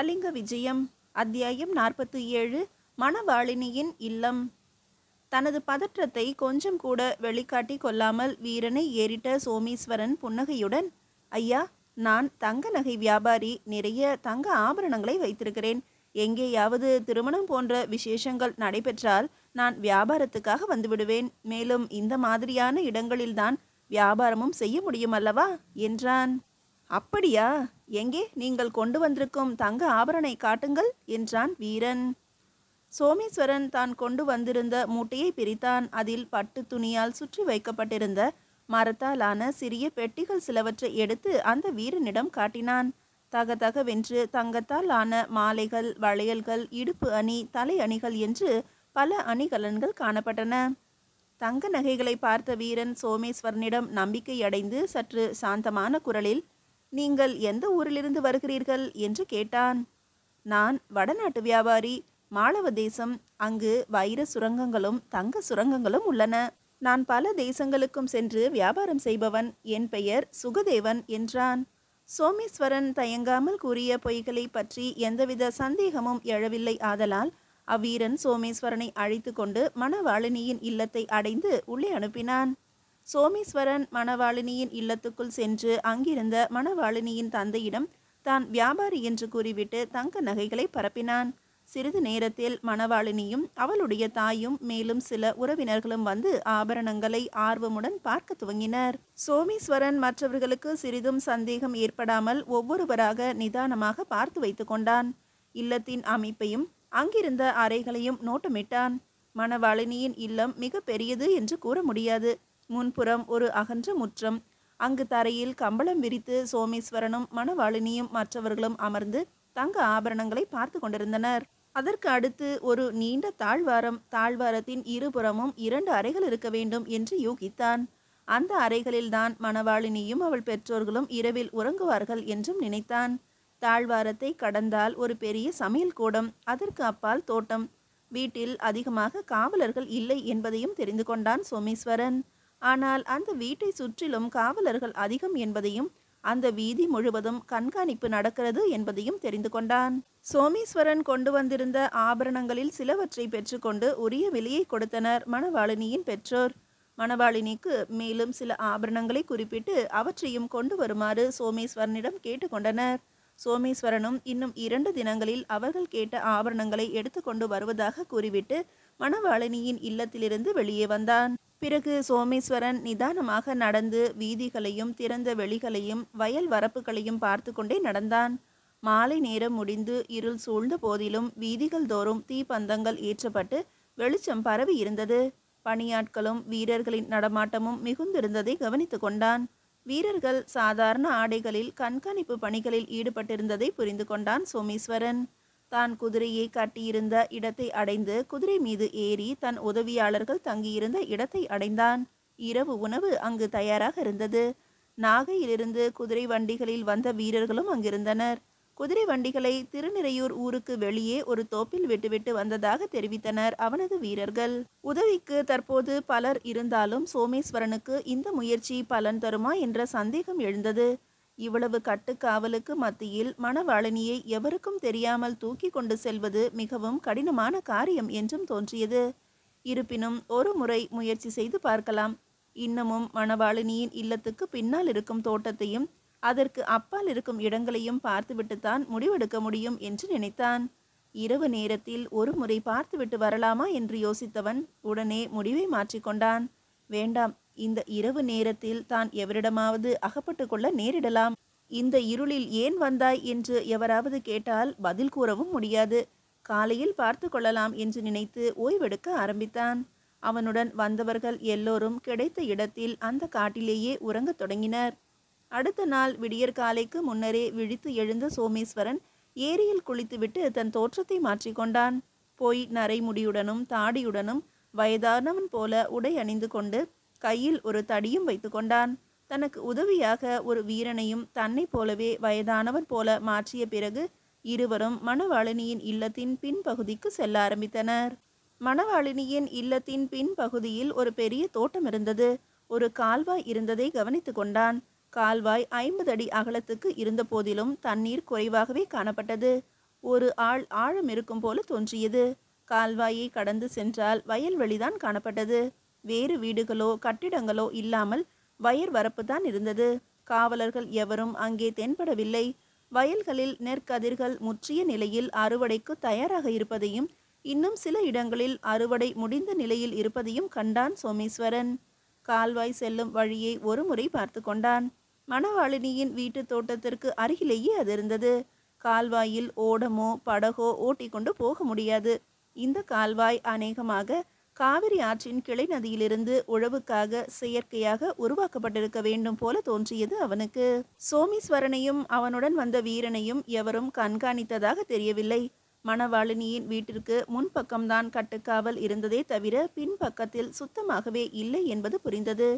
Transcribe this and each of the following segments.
கலிங்க விஜயம் அத்தியாயம் 47. மணவாளினியின் இல்லம். தனது பதற்றத்தை கொஞ்சம் கூட வெளிக்காட்டி கொள்ளாமல் வீரனை ஏறிட்ட சோமேஸ்வரன் புன்னகையுடன், ஐயா, நான் தங்க நகை வியாபாரி. நிறைய தங்க ஆபரணங்களை வைத்திருக்கிறேன். எங்கேயாவது திருமணம் போன்ற விசேஷங்கள் நடைபெற்றால் நான் வியாபாரத்துக்காக வந்துவிடுவேன். மேலும் இந்த மாதிரியான இடங்களில்தான் வியாபாரமும் செய்ய முடியும் அல்லவா என்றான். அப்படியா? எங்கே நீங்கள் கொண்டு வந்திருக்கும் தங்க ஆபரணை காட்டுங்கள் என்றான் வீரன். சோமேஸ்வரன் தான் கொண்டு வந்திருந்த மூட்டையை பிரித்தான். அதில் பட்டு துணியால் சுற்றி வைக்கப்பட்டிருந்த மரத்தாலான சிறிய பெட்டிகள் சிலவற்றை எடுத்து அந்த வீரனிடம் காட்டினான். தகதகவென்று தங்கத்தால் ஆன மாலைகள், வளையல்கள், இடுப்பு அணி, தலை அணிகள் என்று பல அணிகலன்கள் காணப்பட்டன. தங்க நகைகளை பார்த்த வீரன் சோமேஸ்வரனிடம் நம்பிக்கை அடைந்து சற்று சாந்தமான குரலில், நீங்கள் எந்த ஊரிலிருந்து வருகிறீர்கள் என்று கேட்டான். நான் வடநாட்டு வியாபாரி, மாளவ தேசம். அங்கு வைர சுரங்கங்களும் தங்க சுரங்கங்களும் உள்ளன. நான் பல தேசங்களுக்கும் சென்று வியாபாரம் செய்பவன். என் பெயர் சுகதேவன் என்றான். சோமேஸ்வரன் தயங்காமல் கூறிய பொய்களை பற்றி எந்தவித சந்தேகமும் எழவில்லை. ஆதலால் அவ்வீரன் சோமேஸ்வரனை அழைத்து கொண்டு மணவாளினியின் இல்லத்தை அடைந்து உள்ளே அனுப்பினான். சோமேஸ்வரன் மணவாளினியின் இல்லத்துக்குள் சென்று அங்கிருந்த மணவாளினியின் தந்தையிடம் தான் வியாபாரி என்று கூறிவிட்டு தங்க நகைகளை பரப்பினான். சிறிது நேரத்தில் மணவாளினியும் அவளுடைய தாயும் மேலும் சில உறவினர்களும் வந்து ஆபரணங்களை ஆர்வமுடன் பார்க்க துவங்கினர். சோமேஸ்வரன் மற்றவர்களுக்கு சிறிதும் சந்தேகம் ஏற்படாமல் ஒவ்வொருவராக நிதானமாக பார்த்து வைத்து கொண்டான். இல்லத்தின் அமைப்பையும் அங்கிருந்த அறைகளையும் நோட்டமிட்டான். மணவாளினியின் இல்லம் மிக பெரியது என்று கூற முடியாது. முன்புறம் ஒரு அகன்ற முற்றம். அங்கு தரையில் கம்பளம் விரித்து சோமேஸ்வரனும் மணவாளினியும் மற்றவர்களும் அமர்ந்து தங்க ஆபரணங்களை பார்த்து கொண்டிருந்தனர். அதற்கு அடுத்து ஒரு நீண்ட தாழ்வாரம். தாழ்வாரத்தின் இருபுறமும் 2 அறைகள் இருக்க வேண்டும் என்று யூகித்தான். அந்த அறைகளில்தான் மணவாளினியும் அவள் பெற்றோர்களும் இரவில் உறங்குவார்கள் என்றும் நினைத்தான். தாழ்வாரத்தை கடந்தால் ஒரு பெரிய சமையல் கூடம், அதற்கு அப்பால் தோட்டம். வீட்டில் அதிகமாக காவலர்கள் இல்லை என்பதையும் தெரிந்து கொண்டான் சோமேஸ்வரன். ஆனால் அந்த வீட்டை சுற்றிலும் காவலர்கள் அதிகம் என்பதையும் அந்த வீதி முழுவதும் கண்காணிப்பு நடக்கிறது என்பதையும் தெரிந்து கொண்டான். சோமேஸ்வரன் கொண்டு வந்திருந்த ஆபரணங்களில் சிலவற்றை பெற்றுக்கொண்டு உரிய விலையை கொடுத்தனர் மணவாளினியின் பெற்றோர். மணவாளினிக்கு மேலும் சில ஆபரணங்களை குறிப்பிட்டு அவற்றையும் கொண்டு வருமாறு சோமேஸ்வரனிடம் கேட்டுக்கொண்டனர். சோமேஸ்வரனும் இன்னும் 2 தினங்களில் அவர்கள் கேட்ட ஆபரணங்களை எடுத்துக்கொண்டு வருவதாக கூறிவிட்டு மணவாளினியின் இல்லத்திலிருந்து வெளியே வந்தான். பிறகு சோமேஸ்வரன் நிதானமாக நடந்து வீதிகளையும் திறந்த வெளிகளையும் வயல் வரப்புகளையும் பார்த்து கொண்டே நடந்தான். மாலை நேரம் முடிந்து இருள் சூழ்ந்த போதிலும் வீதிகள் தோறும் தீப்பந்தங்கள் ஏற்றப்பட்டு வெளிச்சம் பரவி இருந்தது. பணியாட்களும் வீரர்களின் நடமாட்டமும் மிகுந்திருந்ததை கவனித்து கொண்டான். வீரர்கள் சாதாரண ஆடைகளில் கண்காணிப்பு பணிகளில் ஈடுபட்டிருந்ததை புரிந்து கொண்டான் சோமேஸ்வரன். தான் குதிரையை கட்டியிருந்த இடத்தை அடைந்து குதிரை மீது ஏறி தன் உதவியாளர்கள் தங்கியிருந்த இடத்தை அடைந்தான். இரவு உணவு அங்கு தயாராக இருந்தது. நாகையிலிருந்து குதிரை வண்டிகளில் வந்த வீரர்களும் அங்கிருந்தனர். குதிரை வண்டிகளை திருநிறையூர் ஊருக்கு வெளியே ஒரு தோப்பில் விட்டுவிட்டு வந்ததாக தெரிவித்தனர் அவனது வீரர்கள். உதவிக்கு தற்போது பலர் இருந்தாலும் சோமேஸ்வரனுக்கு இந்த முயற்சி பலன் தருமா என்ற சந்தேகம் எழுந்தது. இவ்வளவு கட்டுக்காவலுக்கு மத்தியில் மணவாளினியை எவருக்கும் தெரியாமல் தூக்கி கொண்டு செல்வது மிகவும் கடினமான காரியம் என்றும் தோன்றியது. இருப்பினும் ஒரு முறை முயற்சி செய்து பார்க்கலாம். இன்னமும் மணவாளினியின் இல்லத்துக்கு பின்னால் இருக்கும் தோட்டத்தையும் அதற்கு அப்பால் இருக்கும் இடங்களையும் பார்த்துவிட்டுத்தான் முடிவெடுக்க முடியும் என்று நினைத்தான். இரவு நேரத்தில் ஒரு முறை பார்த்துவிட்டு வரலாமா என்று யோசித்தவன் உடனே முடிவை மாற்றிக்கொண்டான். வேண்டாம், இந்த இரவு நேரத்தில் தான் எவரிடமாவது அகப்பட்டு கொள்ள நேரிடலாம். இந்த இருளில் ஏன் வந்தாய் என்று எவராவது கேட்டால் பதில் கூறவும் முடியாது. காலையில் பார்த்து கொள்ளலாம் என்று நினைத்து ஓய்வெடுக்க ஆரம்பித்தான். அவனுடன் வந்தவர்கள் எல்லோரும் கிடைத்த இடத்தில் அந்த காட்டிலேயே உறங்கத் தொடங்கினர். அடுத்த நாள் விடியற்காலைக்கு முன்னரே விழித்து எழுந்த சோமேஸ்வரன் ஏரியில் குளித்துவிட்டு தன் தோற்றத்தை மாற்றிக்கொண்டான். போய் நரைமுடியுடனும் தாடியுடனும் வயதானவன் போல உடை அணிந்து கொண்டு கையில் ஒரு தடியும் வைத்து கொண்டான். தனக்கு உதவியாக ஒரு வீரனையும் தன்னை போலவே வயதானவன் போல மாற்றிய பிறகு இருவரும் மணவாளினியின் இல்லத்தின் பின்பகுதிக்கு செல்ல ஆரம்பித்தனர். மணவாளினியின் இல்லத்தின் பின்பகுதியில் ஒரு பெரிய தோட்டம் இருந்தது. ஒரு கால்வாய் இருந்ததை கவனித்து கொண்டான். கால்வாய் 50 அடி அகலத்துக்கு இருந்த போதிலும் தண்ணீர் குறைவாகவே காணப்பட்டது. ஒரு ஆள் ஆழம் இருக்கும் போல தோன்றியது. கால்வாயை கடந்து சென்றால் வயல்வெளிதான் காணப்பட்டது. வேறு வீடுகளோ கட்டிடங்களோ இல்லாமல் வயற் வரப்புதான் இருந்தது. காவலர்கள் எவரும் அங்கே தென்படவில்லை. வயல்களில் நெற்கதிர்கள் முற்றிய நிலையில் அறுவடைக்கு தயாராக இருப்பதையும் இன்னும் சில இடங்களில் அறுவடை முடிந்த நிலையில் இருப்பதையும் கண்டான் சோமேஸ்வரன். கால்வாய் செல்லும் வழியை ஒரு முறை பார்த்து கொண்டான். மணவாளினியின் வீட்டு தோட்டத்திற்கு அருகிலேயே அது இருந்தது. கால்வாயில் ஓடமோ படகோ ஓட்டிக்கொண்டு போக முடியாது. இந்த கால்வாய் அநேகமாக காவிரி ஆற்றின் கிளை நதியிலிருந்து உழவுக்காக செயற்கையாக உருவாக்கப்பட்டிருக்க வேண்டும் போல தோன்றியது அவனுக்கு. சோமேஸ்வரனையும் அவனுடன் வந்த வீரனையும் எவரும் கண்காணித்ததாக தெரியவில்லை. மணவாளினியின் வீட்டிற்கு முன்பக்கம்தான் கட்டுக்காவல் இருந்ததே தவிர பின்பக்கத்தில் சுத்தமாகவே இல்லை என்பது புரிந்தது.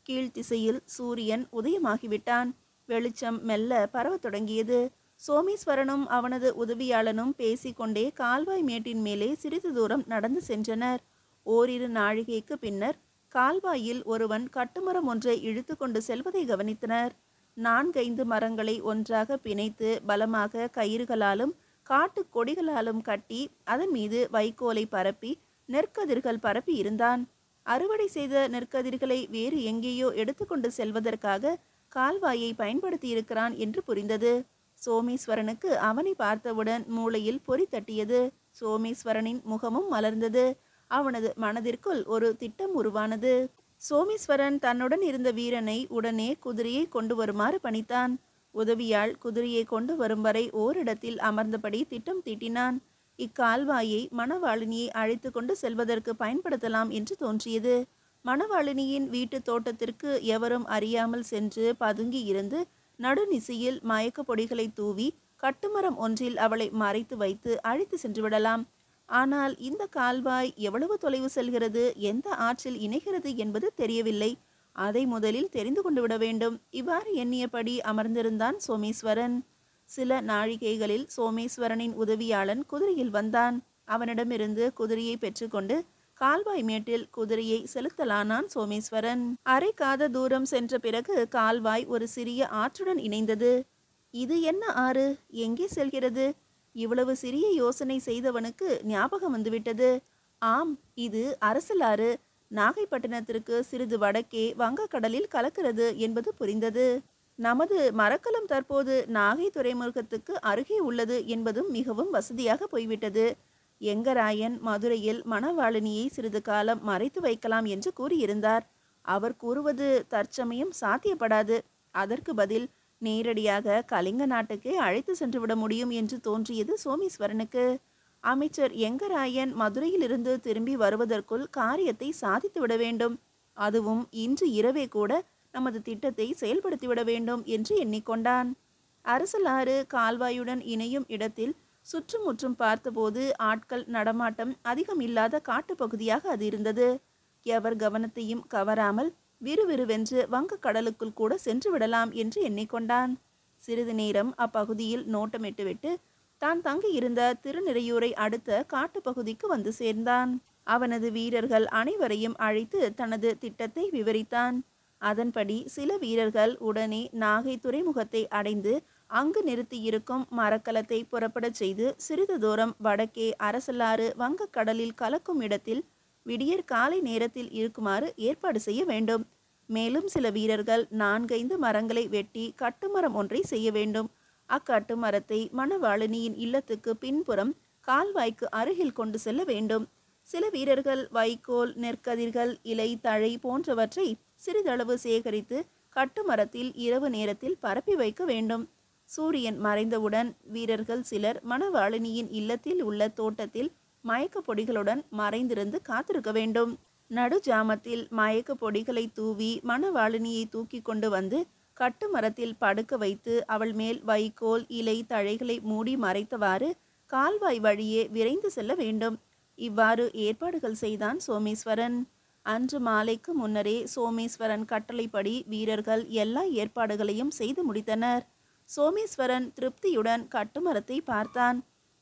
கீழ்த்திசையில் சூரியன் உதயமாகிவிட்டான். வெளிச்சம் மெல்ல பரவத் தொடங்கியது. சோமேஸ்வரனும் அவனது உதவியாளனும் பேசிக்கொண்டே கால்வாய் மேட்டின் மேலே சிறிது தூரம் நடந்து சென்றனர். ஓரிரு நாழிகைக்கு பின்னர் கால்வாயில் ஒருவன் கட்டுமரம் ஒன்றை இழுத்து கொண்டு செல்வதை கவனித்தனர். 4-5 மரங்களை ஒன்றாக பிணைத்து பலமாக கயிறுகளாலும் காட்டு கொடிகளாலும் கட்டி அதன் மீது வைக்கோலை பரப்பி நெற்கதிர்கள் பரப்பி இருந்தான். அறுவடை செய்த நெற்கதிர்களை வேறு எங்கேயோ எடுத்துக்கொண்டு செல்வதற்காக கால்வாயை பயன்படுத்தி இருக்கிறான் என்று புரிந்தது. சோமேஸ்வரனுக்கு அவனை பார்த்தவுடன் மூளையில் பொறி தட்டியது. சோமேஸ்வரனின் முகமும் மலர்ந்தது. அவனது மனதிற்குள் ஒரு திட்டம் உருவானது. சோமேஸ்வரன் தன்னுடன் இருந்த வீரனை உடனே குதிரையை கொண்டு வருமாறு பணித்தான். உதவியாள் குதிரையை கொண்டு வரும் வரை ஓரிடத்தில் அமர்ந்தபடி திட்டம் தீட்டினான். இக்கால்வாயை மணவாளினியை அழைத்து கொண்டு செல்வதற்கு பயன்படுத்தலாம் என்று தோன்றியது. மணவாளினியின் வீட்டு தோட்டத்திற்கு எவரும் அறியாமல் சென்று பதுங்கி இருந்து நடுநிசையில் மயக்க பொடிகளை தூவி கட்டுமரம் ஒன்றில் அவளை மறைத்து வைத்து அழைத்து சென்று விடலாம். ஆனால் இந்த கால்வாய் எவ்வளவு தொலைவு செல்கிறது, எந்த ஆற்றில் இணைகிறது என்பது தெரியவில்லை. அதை முதலில் தெரிந்து கொண்டு விட வேண்டும். இவ்வாறு எண்ணியபடி அமர்ந்திருந்தான் சோமேஸ்வரன். சில நாழிகைகளில் சோமேஸ்வரனின் உதவியாளன் குதிரையில் வந்தான். அவனிடமிருந்து குதிரையை பெற்றுக்கொண்டு கால்வாய் மேட்டில் குதிரையை செலுத்தலானான் சோமேஸ்வரன். அரை காத தூரம் சென்ற பிறகு கால்வாய் ஒரு சிறிய ஆற்றுடன் இணைந்தது. இது என்ன ஆறு, எங்கே செல்கிறது? இவ்வளவு சிறிய யோசனை செய்தவனுக்கு ஞாபகம் வந்துவிட்டது. ஆம், இது அரசலாறு. நாகைப்பட்டினத்திற்கு சிறிது வடக்கே வங்கக்கடலில் கலக்கிறது என்பது புரிந்தது. நமது மரக்கலம் தற்போது நாகை துறைமுகத்துக்கு அருகே உள்ளது என்பதும் மிகவும் வசதியாக போய்விட்டது. எங்கராயன் மதுரையில் மணவாளினியை சிறிது காலம் மறைத்து வைக்கலாம் என்று கூறியிருந்தார். அவர் கூறுவது தற்சமயம் சாத்தியப்படாது. அதற்கு பதில் நேரடியாக கலிங்க நாட்டுக்கே அழைத்து சென்று விட முடியும் என்று தோன்றியது சோமேஸ்வரனுக்கு. அமைச்சர் எங்கராயன் மதுரையிலிருந்து திரும்பி வருவதற்குள் காரியத்தை சாதித்து விட வேண்டும். அதுவும் இன்று இரவே கூட நமது திட்டத்தை செயல்படுத்திவிட வேண்டும் என்று எண்ணிக்கொண்டான். அரசலாறு கால்வாயுடன் இணையும் இடத்தில் சுற்றுமுற்றும் பார்த்தபோது ஆட்கள் நடமாட்டம் அதிகம் இல்லாத காட்டுப்பகுதியாக அது இருந்தது. எவர் கவனத்தையும் கவராமல் விறுவிறுவென்று வங்கக்கடலுக்குள் கூட சென்று விடலாம் என்று எண்ணிக்கொண்டான். சிறிது நேரம் அப்பகுதியில் நோட்டமிட்டுவிட்டு தான் தங்கியிருந்த திருநிறையூரை அடுத்த காட்டுப்பகுதிக்கு வந்து சேர்ந்தான். அவனது வீரர்கள் அனைவரையும் அழைத்து தனது திட்டத்தை விவரித்தான். அதன்படி சில வீரர்கள் உடனே நாகை துறைமுகத்தை அடைந்து அங்கு நிறுத்தியிருக்கும் மரக்கலத்தை புறப்படச் செய்து சிறிது தூரம் வடக்கே அரசலாறு வங்கக்கடலில் கலக்கும் இடத்தில் விடியற் காலை நேரத்தில் இருக்குமாறு ஏற்பாடு செய்ய வேண்டும். மேலும் சில வீரர்கள் 4-5 மரங்களை வெட்டி கட்டுமரம் ஒன்றை செய்ய வேண்டும். அக்கட்டுமரத்தை மணவாளினியின் இல்லத்துக்கு பின்புறம் கால்வாய்க்கு அருகில் கொண்டு செல்ல வேண்டும். சில வீரர்கள் வைக்கோல், நெற்கதிர்கள், இலை, தழை போன்றவற்றை சிறிதளவு சேகரித்து கட்டுமரத்தில் இரவு நேரத்தில் பரப்பி வைக்க வேண்டும். சூரியன் மறைந்தவுடன் வீரர்கள் சிலர் மணவாளினியின் இல்லத்தில் உள்ள தோட்டத்தில் மயக்க பொடிகளுடன் மறைந்திருந்து காத்திருக்க வேண்டும். நடு ஜாமத்தில் மயக்க பொடிகளை தூவி மணவாளினியை தூக்கி கொண்டு வந்து கட்டுமரத்தில் படுக்க வைத்து அவள் மேல் வைக்கோல், இலை, தழைகளை மூடி மறைத்தவாறு கால்வாய் வழியே விரைந்து செல்ல வேண்டும். இவ்வாறு ஏற்பாடுகள் செய்தான் சோமேஸ்வரன். அன்று மாலைக்கு முன்னரே சோமேஸ்வரன் கட்டளைப்படி வீரர்கள் எல்லா ஏற்பாடுகளையும் செய்து முடித்தனர். சோமேஸ்வரன் திருப்தியுடன் கட்டுமரத்தை பார்த்தான்.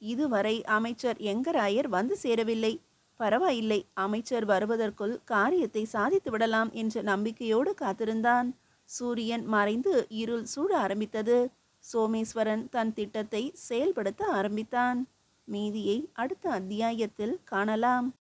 இதுவரை அமைச்சர் எங்கராயர் வந்து சேரவில்லை. பரவாயில்லை, அமைச்சர் வருவதற்குள் காரியத்தை சாதித்து விடலாம் என்ற நம்பிக்கையோடு காத்திருந்தான். சூரியன் மறைந்து இருள் சூழ ஆரம்பித்தது. சோமேஸ்வரன் தன் திட்டத்தை செயல்படுத்த ஆரம்பித்தான். மீதியை அடுத்த அத்தியாயத்தில் காணலாம்.